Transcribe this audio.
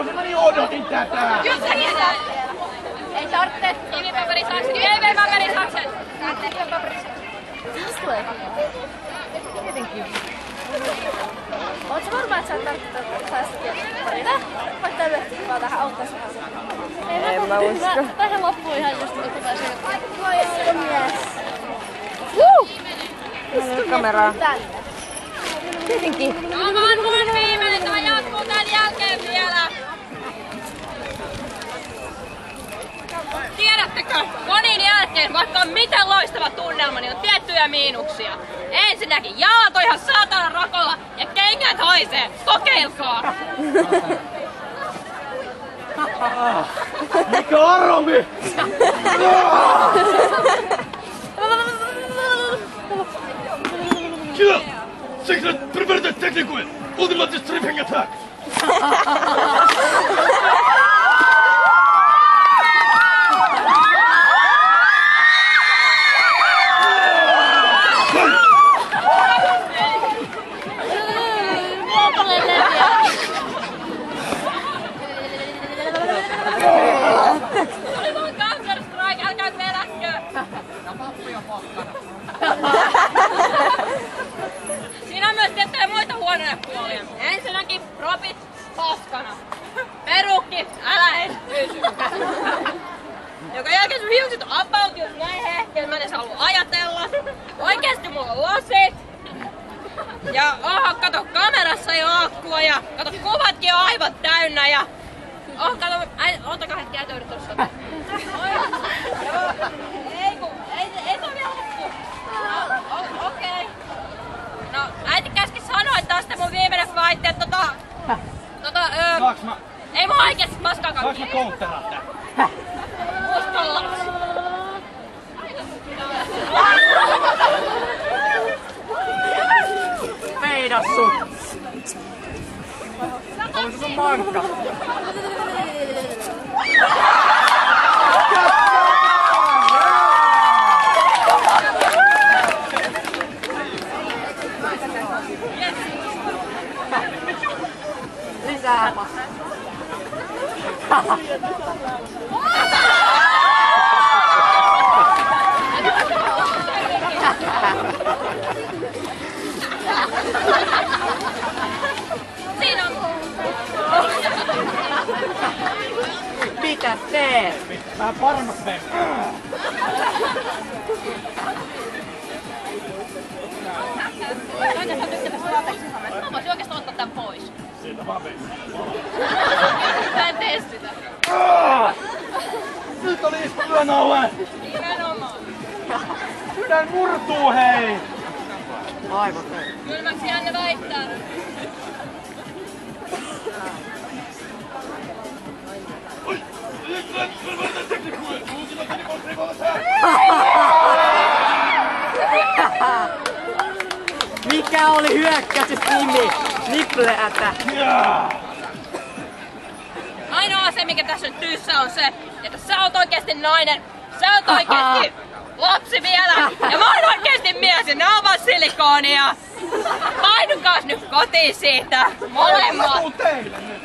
Joo, mä niin odotin tätä! Kyllä säkin näet! Ei tarvitse! Kivi, paperi, sakset! Kivi, paperi, sakset! Kivi, paperi, sakset! Missä tulee? Tietenkin. Ootko varma, että sä tarvitset säästötiä parina? Voit täytyy vaan tähän auttaa sinä. En mä usko. Tähän loppuu ihan just niin kuin pääsee. Voi mies! Woo! Istuu kameraa. Tietenkin. No vaan mun viimeinen, tämä jatkuu tän jälkeen vielä. Tiedättekö, Konin jälkeen, vaikka on miten loistava tunnelma, niin on tiettyjä miinuksia. Ensinnäkin jalat on ihan saatana rakolla ja kengät haisee. Kokeilkaa! Mikä arromi? Kill! Secret prevented technical! Ultimate stripping attack! Oli vaan Counter Strike, älkää pelätkö! Ja pappuja pakkana. Siinä on myös tiettyjä muita huonoja puolia. Ensinnäkin propit paskana. Perukki, älä edes pysy. Joka jälkeen sun hiukset on about just näin hehkeä, mä en edes halua ajatella. Oikeesti mulla on lasit. Ja kato kamerassa jo akkua ja kato kuvatkin on aivan täynnä ja kato, ottakaa hetki, äiti yrittä tuossa. Ei toi vielä loppu. Okei. No, äiti käski sanoa, että tää on mun viimeinen fight, että Saaks mä? Ei mun oikeesti paskaa Saaks kaikki. mä koutteraa tää? Uskalla. Meidä sut! On se sun mankka! Lisää paskaa! Siinä on. Mitä teet? Vähän paremmas mene. Oikeastaan tykkäämässä lateksihameesta. Mä voisin oikeastaan ottaa tän pois. Siitä vaan mene. Mä en tee sitä. Nyt oli isku yön alle! Nimenomaan. Sydän murtuu, hei! Aivot ei. Kylmäksi Janne väittää. Mikä oli hyökkäys nimi? Nipple-ätä. Ainoa asia, mikä tässä nyt tyyssä on se, että sä oot oikeesti nainen, sä oot oikeesti lapsi vielä, ja mä oon oikeesti mies, ja nää on vaan silikoonia. Painukaas nyt kotiin siitä, molemmat. Teille nyt!